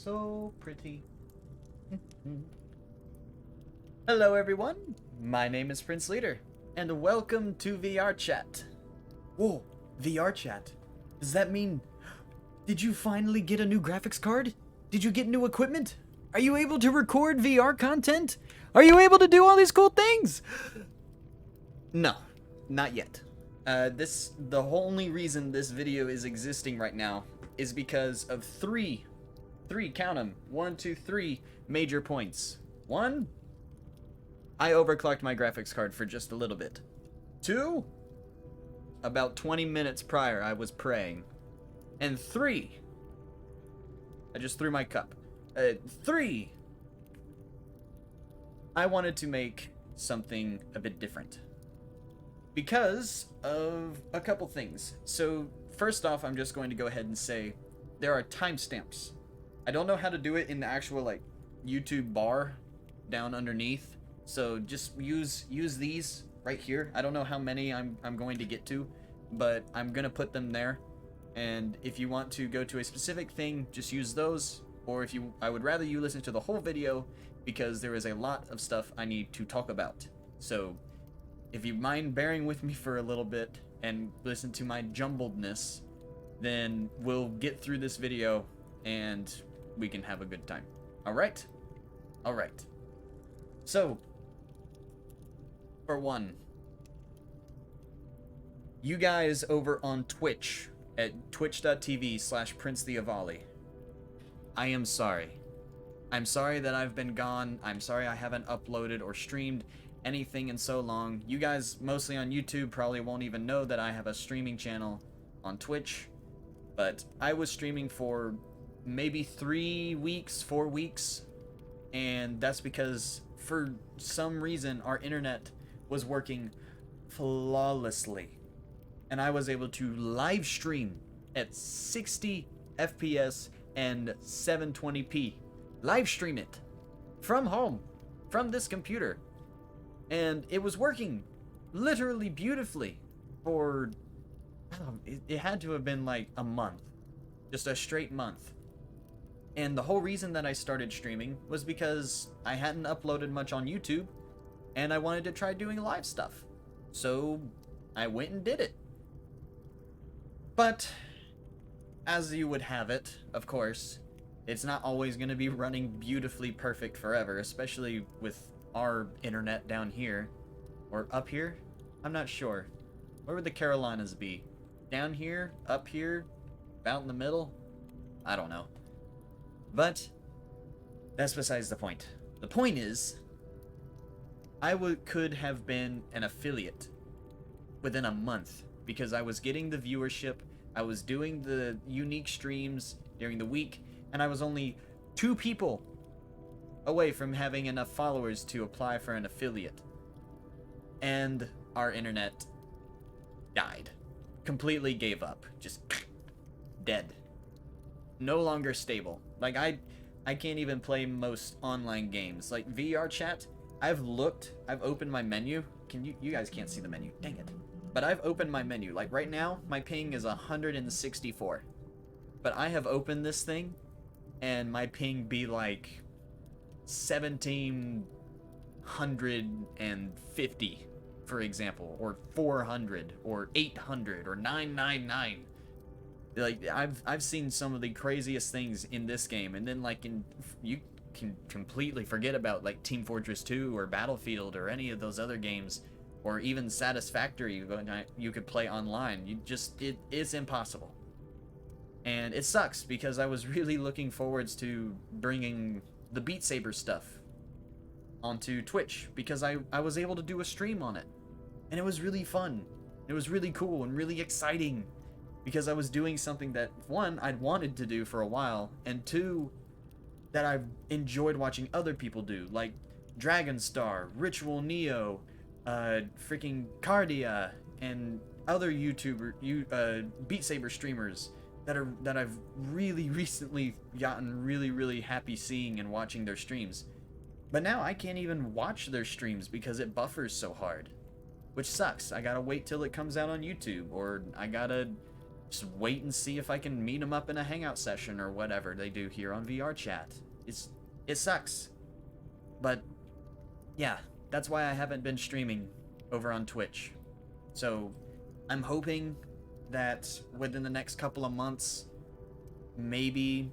So pretty. Hello, everyone. My name is Prince Leader, and welcome to VR Chat. Whoa, VR Chat. Does that mean. Did you finally get a new graphics card? Did you get new equipment? Are you able to record VR content? Are you able to do all these cool things? No, not yet. The only reason this video is existing right now is because of three, count them, 1, 2, 3 major points. 1, I overclocked my graphics card for just a little bit. 2, about 20 minutes prior I was praying. And 3, I just threw my cup. 3, I wanted to make something a bit different. Because of a couple things. So, first off, I'm just going to go ahead and say there are timestamps. I don't know how to do it in the actual YouTube bar down underneath. So just use these right here. I don't know how many I'm going to get to, but I'm gonna put them there. And if you want to go to a specific thing, just use those. Or I would rather you listen to the whole video because there is a lot of stuff I need to talk about. So if you mind bearing with me for a little bit and listen to my jumbledness, then we'll get through this video and we can have a good time. Alright? Alright. So, for one, you guys over on Twitch at twitch.tv/PrinceTheAvali, I am sorry. I'm sorry that I've been gone. I'm sorry I haven't uploaded or streamed anything in so long. You guys, mostly on YouTube, probably won't even know that I have a streaming channel on Twitch, but I was streaming for maybe 3 weeks, 4 weeks, and that's because for some reason our internet was working flawlessly, and I was able to live stream at 60 FPS and 720p. Live stream it from home, from this computer. And it was working literally beautifully for, it had to have been like a month. Just a straight month. And the whole reason that I started streaming was because I hadn't uploaded much on YouTube, and I wanted to try doing live stuff. So I went and did it. But, as you would have it, of course, it's not always going to be running beautifully perfect forever, especially with our internet down here. Or up here? I'm not sure. Where would the Carolinas be? Down here? Up here? About in the middle? I don't know. But that's besides the point. The point is, I could have been an affiliate within a month because I was getting the viewership, I was doing the unique streams during the week, and I was only 2 people away from having enough followers to apply for an affiliate. And our internet died. Completely gave up. Just dead. No longer stable. Like, I can't even play most online games. Like, VR chat, I've opened my menu. You guys can't see the menu. Dang it. But I've opened my menu. Like, right now, my ping is 164. But I have opened this thing, and my ping be like 1750, for example, or 400, or 800, or 999. Like, I've seen some of the craziest things in this game, and then you can completely forget about like Team Fortress 2 or Battlefield or any of those other games, or even Satisfactory you could play online. It's impossible. And it sucks because I was really looking forwards to bringing the Beat Saber stuff onto Twitch because I was able to do a stream on it. And it was really fun. It was really cool and really exciting because I was doing something that, 1, I'd wanted to do for a while, and 2, that I've enjoyed watching other people do, like Dragonstar, Ritual Neo, freaking Cardia, and other Beat Saber streamers that I've really recently gotten really happy seeing and watching their streams. But now I can't even watch their streams because it buffers so hard, which sucks. I gotta wait till it comes out on YouTube, or I gotta just wait and see if I can meet them up in a hangout session or whatever they do here on VR chat. It sucks. But yeah, that's why I haven't been streaming over on Twitch. So I'm hoping that within the next couple of months, maybe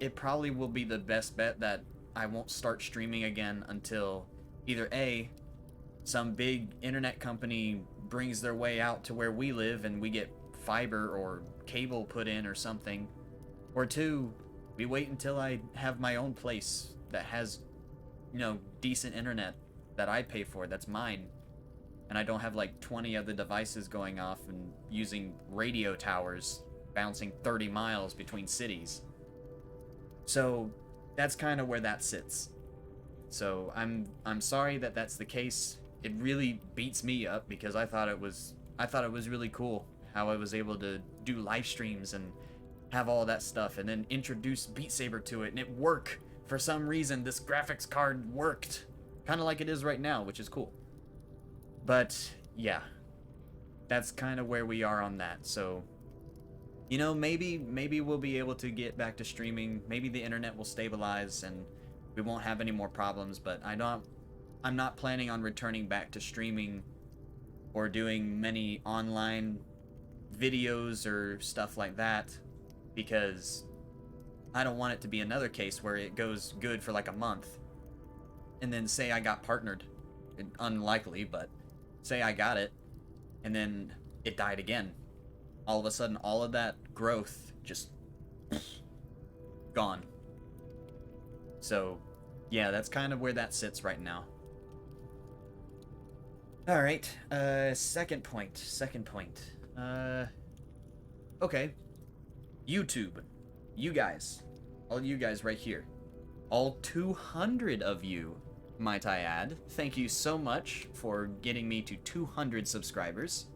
it probably will be the best bet that I won't start streaming again until either A, some big internet company brings their way out to where we live and we get fiber or cable put in or something, or two, we wait until I have my own place that has, you know, decent internet that I pay for, that's mine, and I don't have like 20 other devices going off and using radio towers bouncing 30 miles between cities. So that's kind of where that sits. So I'm sorry that that's the case. It really beats me up because I thought it was really cool how I was able to do live streams and have all that stuff and then introduce Beat Saber to it, and it worked. For some reason, this graphics card worked. Kind of like it is right now, which is cool. But yeah, that's kind of where we are on that. So, you know, maybe we'll be able to get back to streaming. Maybe the internet will stabilize and we won't have any more problems, but I'm not planning on returning back to streaming or doing many online videos or stuff like that, because I don't want it to be another case where it goes good for like a month and then say I got partnered. Unlikely, but say I got it and then it died again. All of a sudden, all of that growth just gone. So yeah, that's kind of where that sits right now. All right, second point. Okay, YouTube, you guys, all you guys right here, all 200 of you, might I add, thank you so much for getting me to 200 subscribers.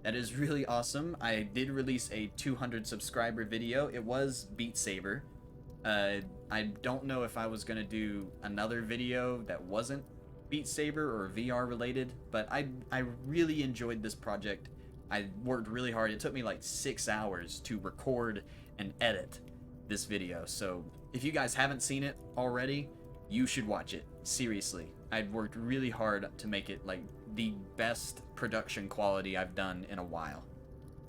That is really awesome. I did release a 200 subscriber video. It was Beat Saber. I don't know if I was gonna do another video that wasn't Beat Saber or VR related, but I really enjoyed this project. I worked really hard. It took me like 6 hours to record and edit this video. So if you guys haven't seen it already, you should watch it. Seriously. I worked really hard to make it like the best production quality I've done in a while.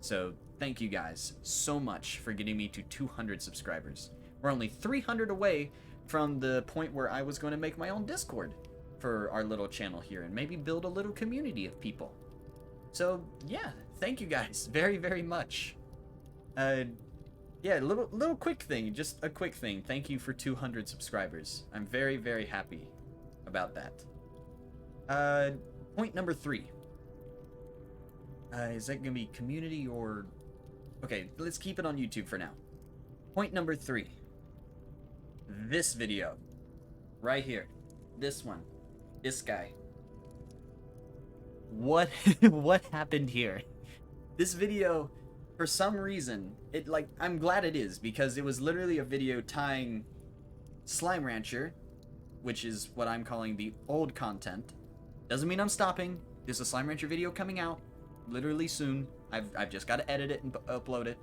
So thank you guys so much for getting me to 200 subscribers. We're only 300 away from the point where I was going to make my own Discord for our little channel here and maybe build a little community of people. So yeah, thank you guys very, very much. Yeah, little quick thing, just a quick thing. Thank you for 200 subscribers. I'm very, very happy about that. Point number 3. Is that gonna be community or... Okay, let's keep it on YouTube for now. Point number 3. This video. Right here. This one. This guy. What what happened here? This video, for some reason, I'm glad it is, because it was literally a video tying Slime Rancher, which is what I'm calling the old content. Doesn't mean I'm stopping. There's a Slime Rancher video coming out literally soon. I've just got to edit it and upload it.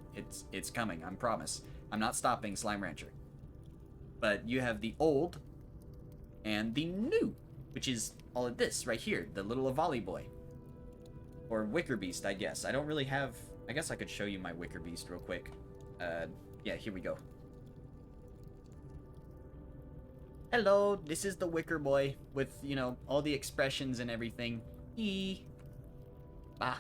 It's coming, I promise. I'm not stopping Slime Rancher. But you have the old and the new, which is all of this right here, the little Avali boy. Or Wicker Beast, I guess. I don't really have... I guess I could show you my Wicker Beast real quick. Yeah, here we go. Hello, this is the Wicker Boy with, you know, all the expressions and everything. Bah.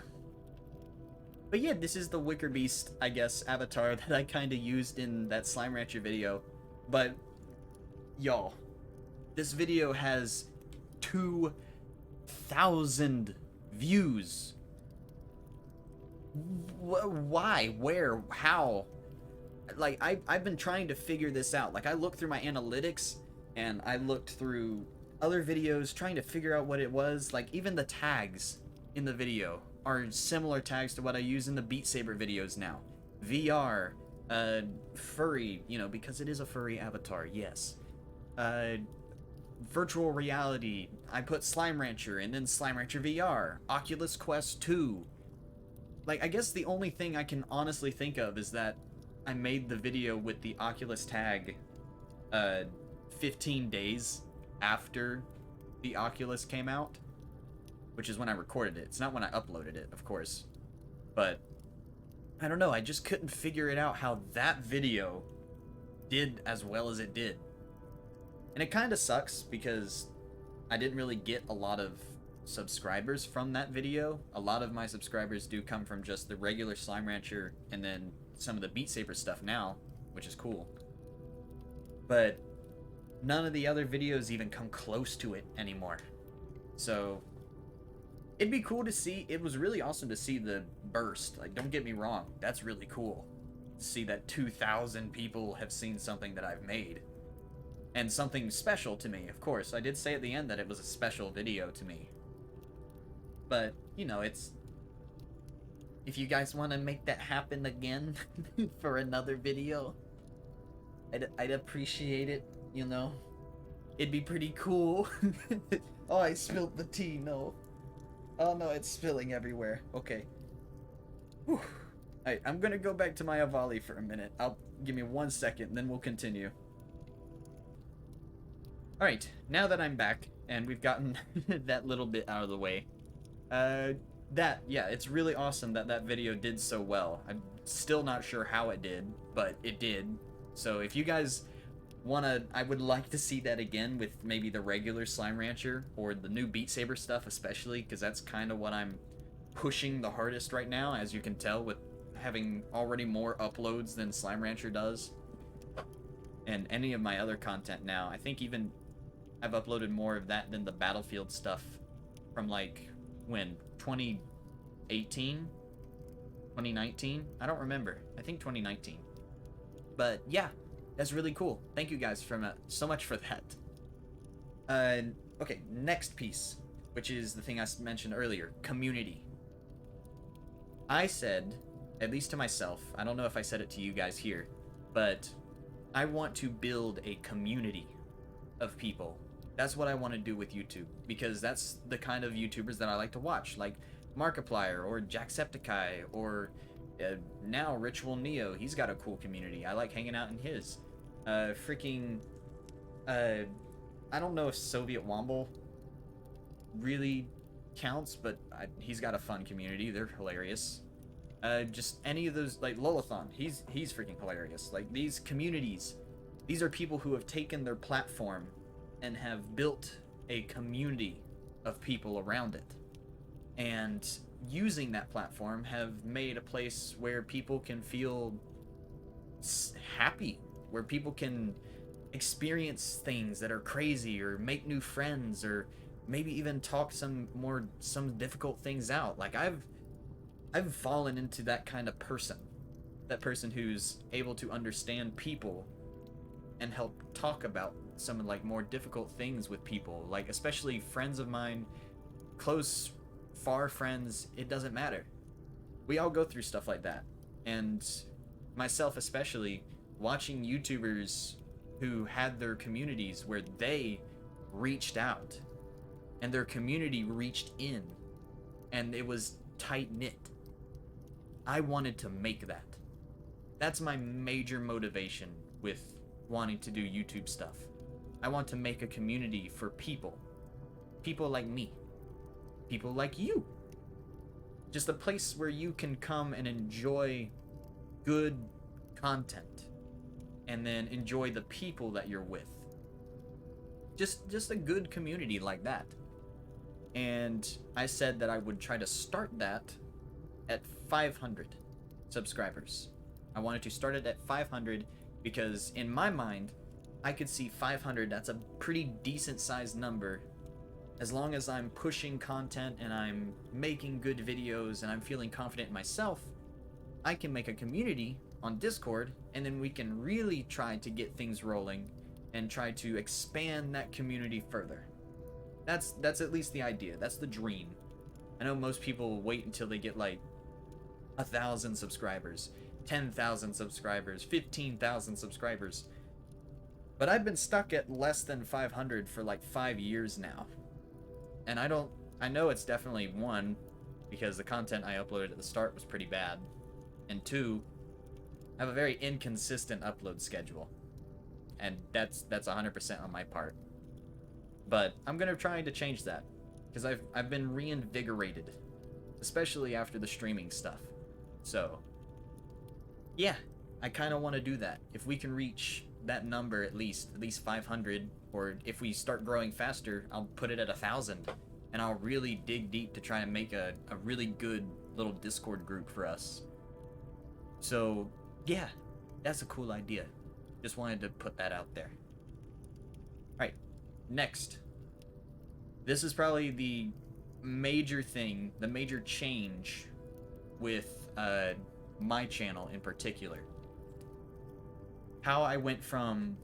But yeah, this is the Wicker Beast, I guess, avatar that I kind of used in that Slime Rancher video. But, y'all, this video has 2,000 views. Why? Where? How? Like, I've been trying to figure this out. Like, I looked through my analytics, and I looked through other videos trying to figure out what it was. Like, even the tags in the video are similar tags to what I use in the Beat Saber videos now. VR, furry, you know, because it is a furry avatar, yes. Virtual reality, I put Slime Rancher, and then Slime Rancher VR, Oculus Quest 2. like, I guess the only thing I can honestly think of is that I made the video with the Oculus tag, uh, 15 days after the Oculus came out, which is when I recorded it. It's not when I uploaded it, of course. But I don't know, I just couldn't figure it out how that video did as well as it did. And it kind of sucks because I didn't really get a lot of subscribers from that video. A lot of my subscribers do come from just the regular Slime Rancher and then some of the Beat Saber stuff now, which is cool. But none of the other videos even come close to it anymore. So it'd be cool to see. It was really awesome to see the burst. Like, don't get me wrong, that's really cool. To see that 2,000 people have seen something that I've made. And something special to me, of course. I did say at the end that it was a special video to me. But, you know, it's... If you guys want to make that happen again for another video, I'd appreciate it, you know? It'd be pretty cool. Oh, I spilled the tea, no. Oh no, it's spilling everywhere. Okay. Whew. Alright, I'm gonna go back to my Avali for a minute. Give me 1 second, then we'll continue. Alright, now that I'm back, and we've gotten that little bit out of the way, yeah, it's really awesome that that video did so well. I'm still not sure how it did, but it did. So if you guys I would like to see that again with maybe the regular Slime Rancher or the new Beat Saber stuff especially, because that's kind of what I'm pushing the hardest right now, as you can tell with having already more uploads than Slime Rancher does. And any of my other content now, I think even I've uploaded more of that than the Battlefield stuff from like, when? 2018? 2019? I don't remember. I think 2019. But yeah, that's really cool. Thank you guys so much for that. Okay, next piece, which is the thing I mentioned earlier, community. I said, at least to myself, I don't know if I said it to you guys here, but I want to build a community of people. That's what I want to do with YouTube, because that's the kind of YouTubers that I like to watch, like Markiplier or Jacksepticeye or now Ritual Neo. He's got a cool community. I like hanging out in his. I don't know if Soviet Womble really counts, but he's got a fun community. They're hilarious. Just any of those, like Lolathon, he's freaking hilarious. Like, these communities, these are people who have taken their platform and have built a community of people around it, and using that platform have made a place where people can feel happy, where people can experience things that are crazy, or make new friends, or maybe even talk some difficult things out. Like, I've fallen into that kind of person, that person who's able to understand people and help talk about some like more difficult things with people, like especially friends of mine, close, far friends. It doesn't matter, we all go through stuff like that. And myself especially, watching YouTubers who had their communities where they reached out and their community reached in and it was tight-knit, I wanted to make that. That's my major motivation with wanting to do YouTube stuff. I want to make a community for people. People like me. People like you. Just a place where you can come and enjoy good content. And then enjoy the people that you're with. Just a good community like that. And I said that I would try to start that at 500 subscribers. I wanted to start it at 500 because in my mind, I could see 500, that's a pretty decent sized number. As long as I'm pushing content and I'm making good videos and I'm feeling confident in myself, I can make a community on Discord, and then we can really try to get things rolling and try to expand that community further. That's at least the idea. That's the dream. I know most people wait until they get like 1,000 subscribers, 10,000 subscribers, 15,000 subscribers. But I've been stuck at less than 500 for like 5 years now. And I know it's definitely, one, because the content I uploaded at the start was pretty bad. And 2, I have a very inconsistent upload schedule. And that's 100% on my part. But I'm gonna try to change that, because I've been reinvigorated, especially after the streaming stuff. So yeah, I kind of want to do that. If we can reach that number at least 500, or if we start growing faster, I'll put it at 1,000, and I'll really dig deep to try and make a really good little Discord group for us. So yeah, that's a cool idea. Just wanted to put that out there. Alright, next. This is probably the major thing, the major change with my channel in particular. How I went from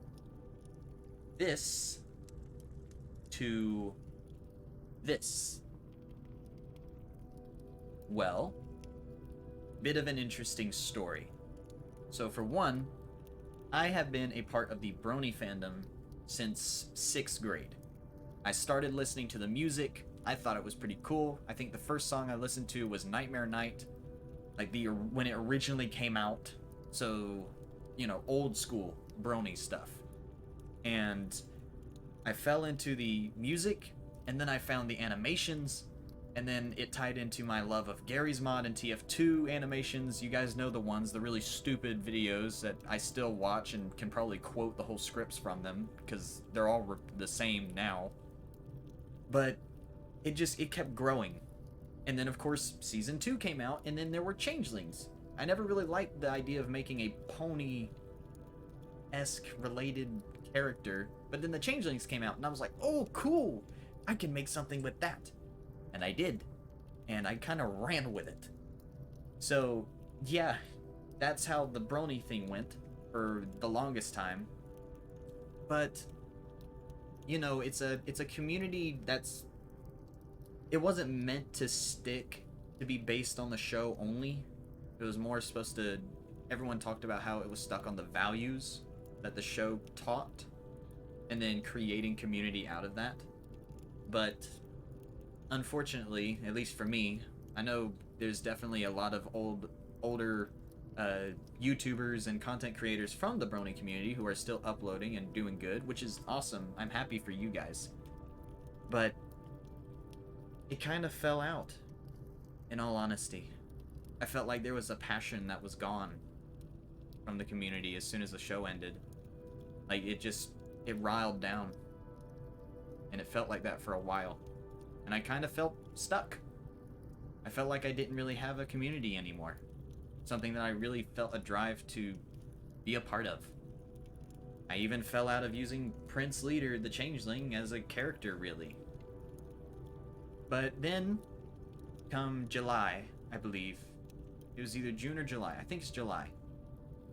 this to this. Well, bit of an interesting story. So for one, I have been a part of the Brony fandom since 6th grade. I started listening to the music. I thought it was pretty cool. I think the first song I listened to was Nightmare Night, like when it originally came out. So, you know, old school Brony stuff. And I fell into the music, and then I found the animations, and then it tied into my love of Garry's Mod and TF2 animations. You guys know the ones, the really stupid videos that I still watch and can probably quote the whole scripts from them, because they're all the same now. But it kept growing. And then, of course, Season 2 came out, and then there were changelings. I never really liked the idea of making a pony-esque related character, but then the changelings came out, and I was like, oh, cool! I can make something with that. And I did. And I kind of ran with it. So, yeah, that's how the Brony thing went for the longest time. But, you know, it's a community that's... It wasn't meant to stick to be based on the show only. It was more supposed to... Everyone talked about how it was stuck on the values that the show taught, and then creating community out of that. But unfortunately, at least for me, I know there's definitely a lot of older YouTubers and content creators from the Brony community who are still uploading and doing good, which is awesome. I'm happy for you guys. But it kind of fell out, in all honesty. I felt like there was a passion that was gone from the community as soon as the show ended. Like, it riled down. And it felt like that for a while. And I kind of felt stuck. I felt like I didn't really have a community anymore. Something that I really felt a drive to be a part of. I even fell out of using Prince Leader, the Changeling, as a character, really. But then, come July, I believe, it was either June or July, I think it's July,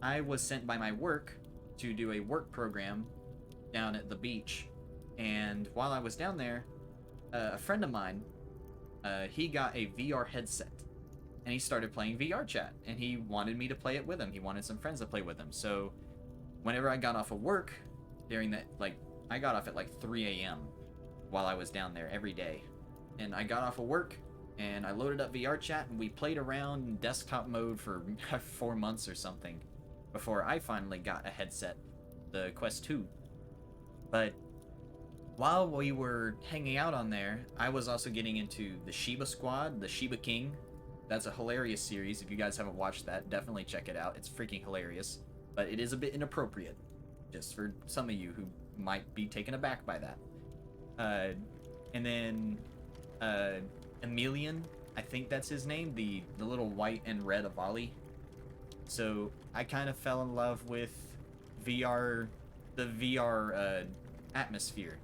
I was sent by my work to do a work program down at the beach. And while I was down there, a friend of mine, he got a VR headset, and he started playing VR chat, and he wanted me to play it with him. He wanted some friends to play with him. So whenever I got off of work during that, like, I got off at like 3 a.m. while I was down there every day. And I got off of work, and I loaded up VR chat, and we played around in desktop mode for 4 months or something before I finally got a headset, the Quest 2. But while we were hanging out on there, I was also getting into the Shiba Squad, the Shiba King. That's a hilarious series. If you guys haven't watched that, definitely check it out. It's freaking hilarious. But it is a bit inappropriate, just for some of you who might be taken aback by that. And then Emilian, I think that's his name, the little white and red Avali. So I kind of fell in love with the VR atmosphere.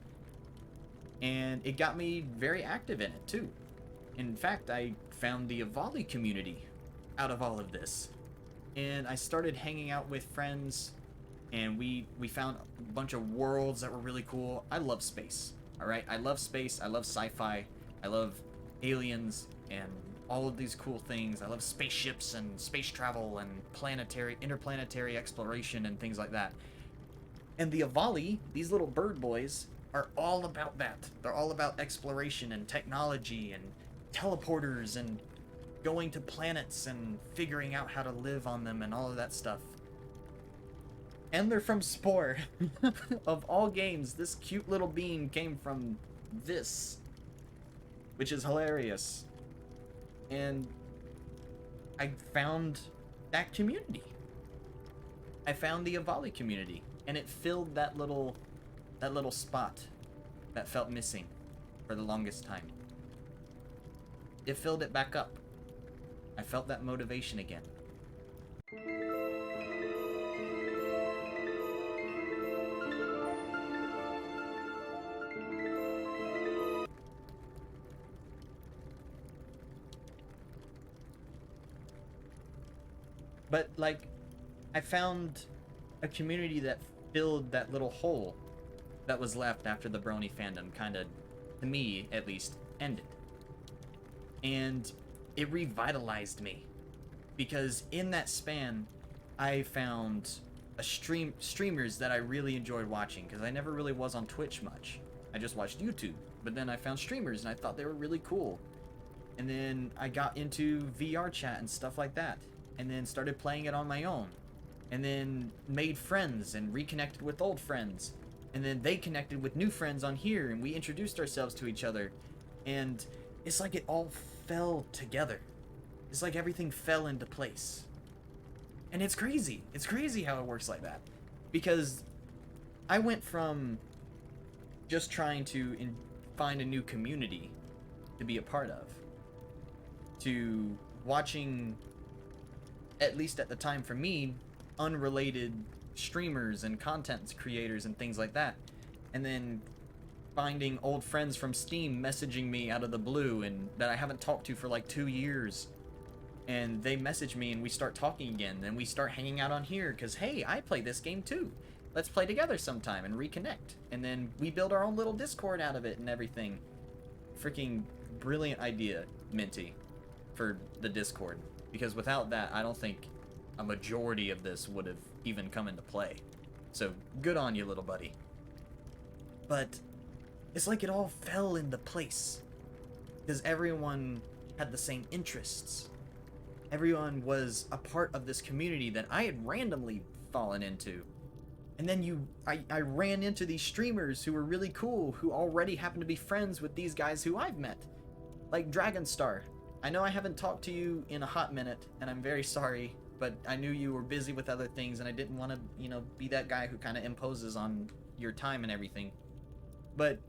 And it got me very active in it too. In fact, I found the Avali community out of all of this. And I started hanging out with friends, and we found a bunch of worlds that were really cool. I love space, alright? I love space, I love sci-fi, I love aliens, and all of these cool things. I love spaceships and space travel and interplanetary exploration and things like that. And the Avali, these little bird boys, are all about that. They're all about exploration and technology and teleporters and going to planets and figuring out how to live on them and all of that stuff. And they're from Spore. Of all games, this cute little bean came from this, which is hilarious. And I found that community. I found the Avali community, and it filled that little spot that felt missing for the longest time. It filled it back up. I felt that motivation again. But, like, I found a community that filled that little hole that was left after the Brony fandom kind of, to me at least, ended. And it revitalized me. Because in that span, I found streamers that I really enjoyed watching, because I never really was on Twitch much. I just watched YouTube. But then I found streamers, and I thought they were really cool. And then I got into VR chat and stuff like that. And then started playing it on my own. And then made friends and reconnected with old friends. And then they connected with new friends on here, and we introduced ourselves to each other. And it's like it all fell together. It's like everything fell into place. And it's crazy. It's crazy how it works like that. Because I went from just trying to find a new community to be a part of, to watching, at least at the time for me, unrelated streamers and content creators and things like that. And then finding old friends from Steam messaging me out of the blue and that I haven't talked to for like 2 years. And they message me and we start talking again. And we start hanging out on here because, hey, I play this game too. Let's play together sometime and reconnect. And then we build our own little Discord out of it and everything. Freaking brilliant idea, Minty, for the Discord. Because without that, I don't think a majority of this would have even come into play. So, good on you, little buddy. But it's like it all fell into place. Because everyone had the same interests. Everyone was a part of this community that I had randomly fallen into. And then I ran into these streamers who were really cool, who already happened to be friends with these guys who I've met. Like Dragonstar. I know I haven't talked to you in a hot minute, and I'm very sorry, but I knew you were busy with other things, and I didn't want to, be that guy who kind of imposes on your time and everything. But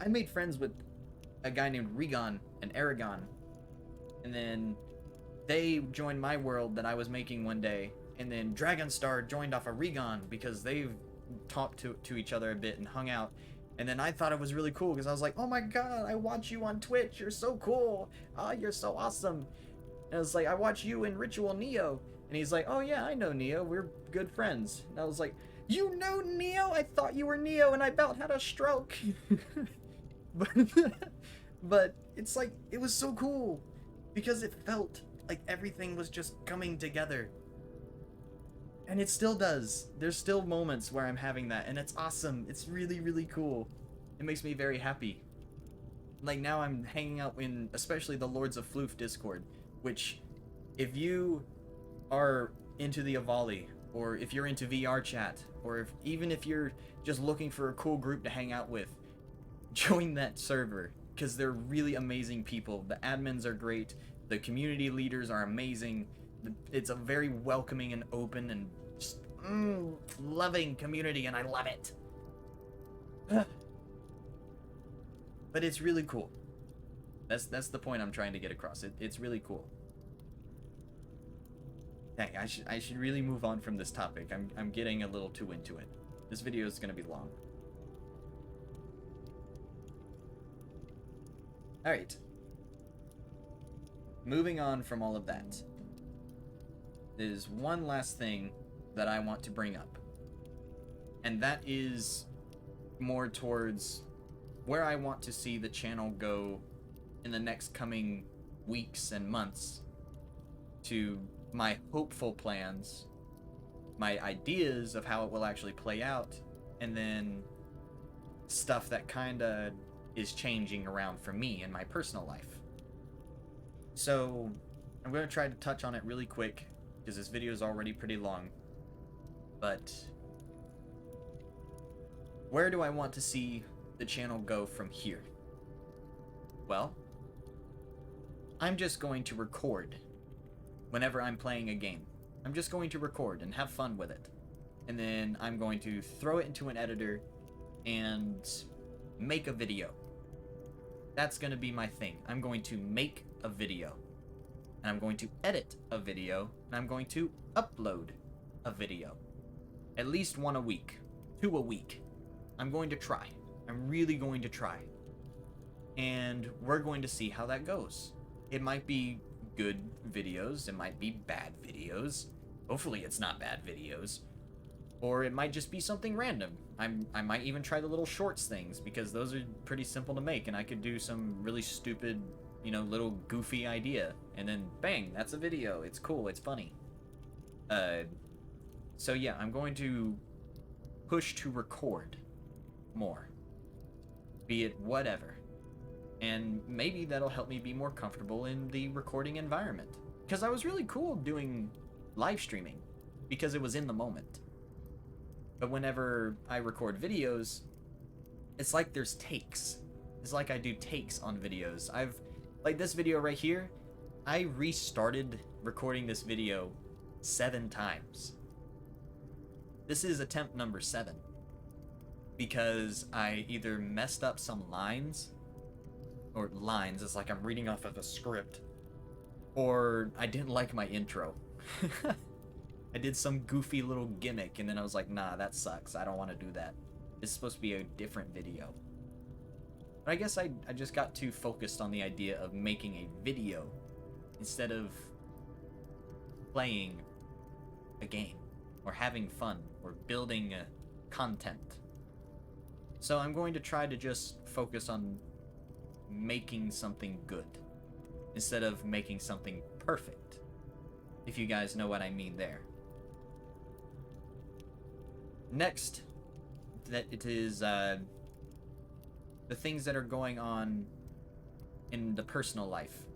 I made friends with a guy named Regon and Aragon, and then they joined my world that I was making one day, and then Dragonstar joined off of Regon because they've talked to each other a bit and hung out. And then I thought it was really cool because I was like, oh my god, I watch you on Twitch. You're so cool. Oh, you're so awesome. And I was like, I watch you in Ritual Neo. And he's like, oh yeah, I know Neo. We're good friends. And I was like, you know Neo? I thought you were Neo and I about had a stroke. but it's like, it was so cool because it felt like everything was just coming together. And it still does. There's still moments where I'm having that, and it's awesome. It's really, really cool. It makes me very happy. Like, now I'm hanging out in, especially the Lords of Floof Discord, which, if you are into the Avali, or if you're into VR chat, or even if you're just looking for a cool group to hang out with, join that server, because they're really amazing people. The admins are great. The community leaders are amazing. It's a very welcoming and open and just loving community, and I love it. But it's really cool. That's the point I'm trying to get across. It's really cool. Dang, I should really move on from this topic. I'm getting a little too into it. This video is gonna be long. All right. Moving on from all of that. There's one last thing that I want to bring up. And that is more towards where I want to see the channel go in the next coming weeks and months, to my hopeful plans, my ideas of how it will actually play out, and then stuff that kinda is changing around for me in my personal life. So, I'm going to try to touch on it really quick because this video is already pretty long. But where do I want to see the channel go from here? Well, I'm just going to record whenever I'm playing a game. I'm just going to record and have fun with it. And then I'm going to throw it into an editor and make a video. That's going to be my thing. I'm going to make a video. And I'm going to edit a video. And I'm going to upload a video. At least one a week. 2 a week. I'm going to try. I'm really going to try. And we're going to see how that goes. It might be good videos. It might be bad videos. Hopefully it's not bad videos. Or it might just be something random. I might even try the little shorts things, because those are pretty simple to make, and I could do some really stupid, you know, little goofy idea, and then bang, that's a video. It's cool, it's funny. So yeah, I'm going to push to record more. Be it whatever. And maybe that'll help me be more comfortable in the recording environment. Because I was really cool doing live streaming, because it was in the moment. But whenever I record videos, it's like there's takes. It's like I do takes on videos. Like this video right here, I restarted recording this video 7 times. This is attempt number 7. Because I either messed up some lines, it's like I'm reading off of a script, or I didn't like my intro. I did some goofy little gimmick, and then I was like, nah, that sucks. I don't want to do that. This is supposed to be a different video. But I guess I just got too focused on the idea of making a video instead of playing a game, or having fun, or building content. So I'm going to try to just focus on making something good instead of making something perfect, if you guys know what I mean there. Next, that it is the things that are going on in the personal life.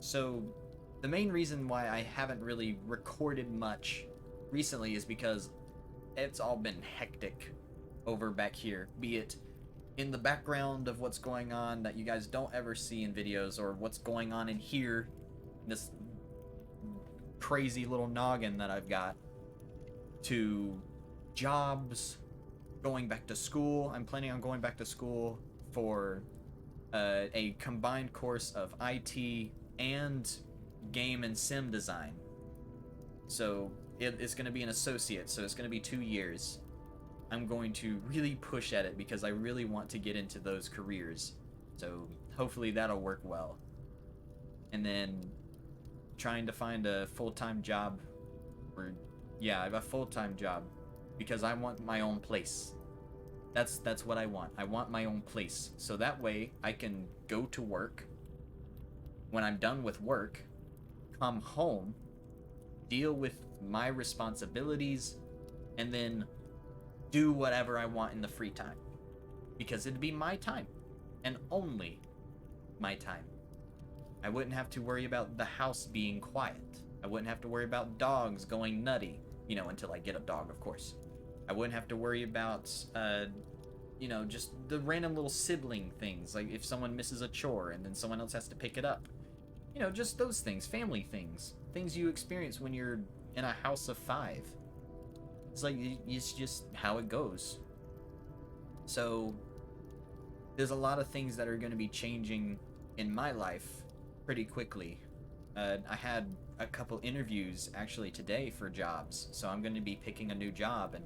So the main reason why I haven't really recorded much recently is because it's all been hectic over back here, be it in the background of what's going on that you guys don't ever see in videos, or what's going on in here, this crazy little noggin that I've got, to jobs, going back to school. I'm planning on going back to school for a combined course of IT and game and sim design. So it's going to be an associate, so it's going to be 2 years. I'm going to really push at it because I really want to get into those careers. So hopefully that'll work well. And then trying to find a full-time job, or yeah, I have a full-time job, because I want my own place. That's what I want. I want my own place. So that way I can go to work. When I'm done with work, come home, deal with my responsibilities, and then do whatever I want in the free time. Because it'd be my time. And only my time. I wouldn't have to worry about the house being quiet. I wouldn't have to worry about dogs going nutty. You know, until I get a dog, of course. I wouldn't have to worry about, you know, just the random little sibling things. Like if someone misses a chore and then someone else has to pick it up. You know, just those things. Family things. Things you experience when you're in a house of 5. It's like, it's just how it goes. So, there's a lot of things that are going to be changing in my life pretty quickly. I had a couple interviews actually today for jobs, so I'm going to be picking a new job, and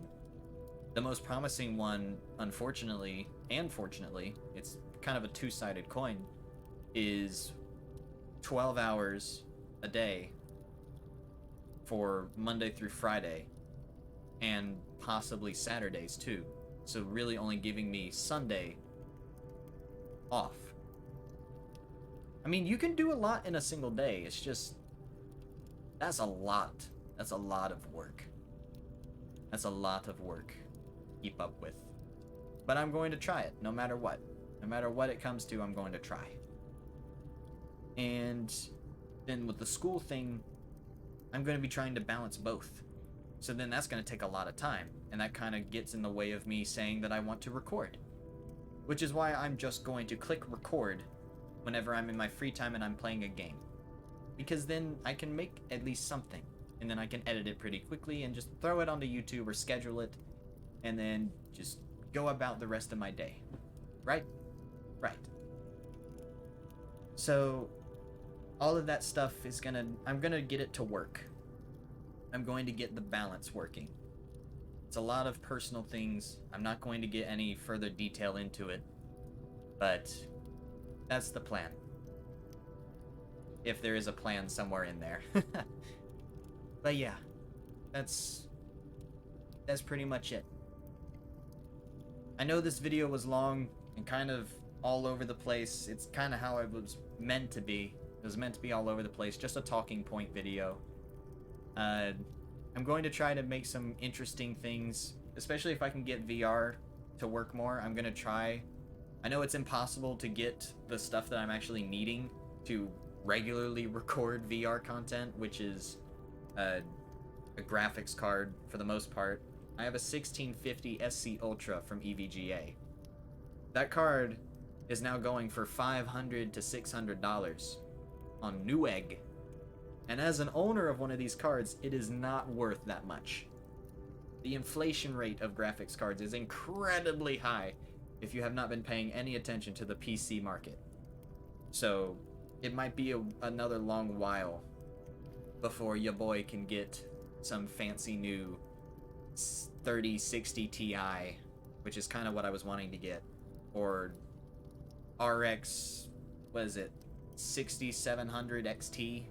the most promising one, unfortunately and fortunately, it's kind of a two-sided coin, is 12 hours a day for Monday through Friday, and possibly Saturdays too. So really only giving me Sunday off. I mean, you can do a lot in a single day. It's just, that's a lot. That's a lot of work. That's a lot of work to keep up with. But I'm going to try it, no matter what. No matter what it comes to, I'm going to try. And then with the school thing, I'm going to be trying to balance both. So then that's going to take a lot of time, and that kind of gets in the way of me saying that I want to record. Which is why I'm just going to click record whenever I'm in my free time and I'm playing a game. Because then I can make at least something, and then I can edit it pretty quickly and just throw it onto YouTube or schedule it, and then just go about the rest of my day. Right? Right. So, all of that stuff is I'm gonna get it to work. I'm going to get the balance working. It's a lot of personal things. I'm not going to get any further detail into it, but that's the plan. If there is a plan somewhere in there. But yeah, that's pretty much it. I know this video was long and kind of all over the place. It's kind of how it was meant to be. It was meant to be all over the place, just a talking point video. I'm going to try to make some interesting things, especially if I can get VR to work more. I'm going to try. I know it's impossible to get the stuff that I'm actually needing to regularly record VR content, which is a graphics card for the most part. I have a 1650 SC Ultra from EVGA. That card is now going for $500 to $600 on Newegg. And as an owner of one of these cards, it is not worth that much. The inflation rate of graphics cards is incredibly high if you have not been paying any attention to the PC market. So it might be another long while before your boy can get some fancy new 3060 Ti, which is kind of what I was wanting to get, or RX, what is it, 6700 XT?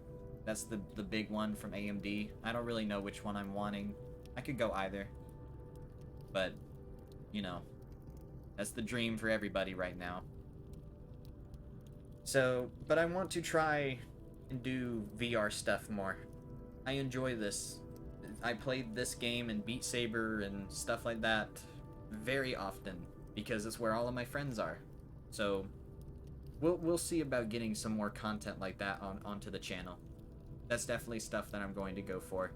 That's the big one from AMD. I don't really know which one I'm wanting. I could go either. But, you know, that's the dream for everybody right now. So, but I want to try and do VR stuff more. I enjoy this. I played this game and Beat Saber and stuff like that very often because it's where all of my friends are. So, we'll see about getting some more content like that onto the channel. That's definitely stuff that I'm going to go for.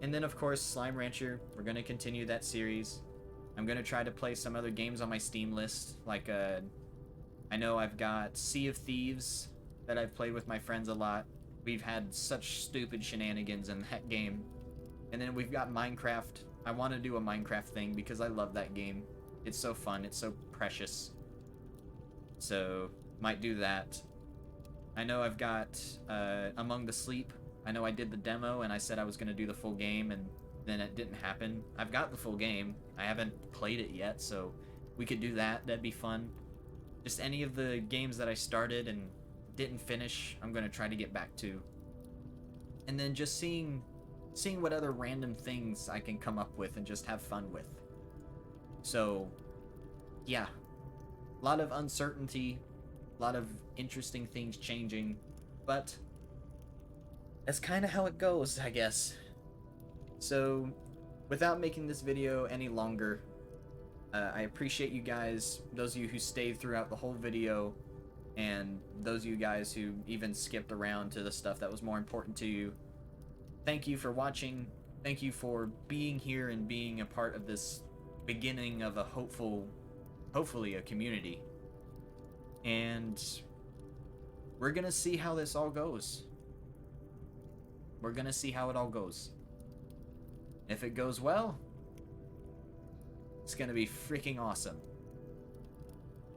And then, of course, Slime Rancher. We're going to continue that series. I'm going to try to play some other games on my Steam list. Like, I know I've got Sea of Thieves that I've played with my friends a lot. We've had such stupid shenanigans in that game. And then we've got Minecraft. I want to do a Minecraft thing because I love that game. It's so fun. It's so precious. So, might do that. I know I've got Among the Sleep. I know I did the demo and I said I was going to do the full game and then it didn't happen. I've got the full game. I haven't played it yet, so we could do that. That'd be fun. Just any of the games that I started and didn't finish, I'm going to try to get back to. And then just seeing what other random things I can come up with and just have fun with. So, yeah. A lot of uncertainty, a lot of interesting things changing, but that's kind of how it goes, I guess. So, without making this video any longer, I appreciate you guys, those of you who stayed throughout the whole video, and those of you guys who even skipped around to the stuff that was more important to you. Thank you for watching. Thank you for being here and being a part of this beginning of a hopefully a community. And we're gonna see how this all goes. We're gonna see how it all goes. If it goes well, it's gonna be freaking awesome.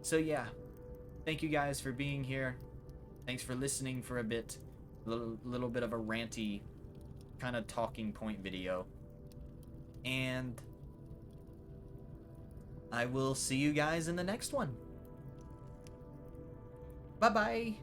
So yeah, thank you guys for being here. Thanks for listening for a bit. Little bit of a ranty kind of talking point video. And I will see you guys in the next one. Bye-bye.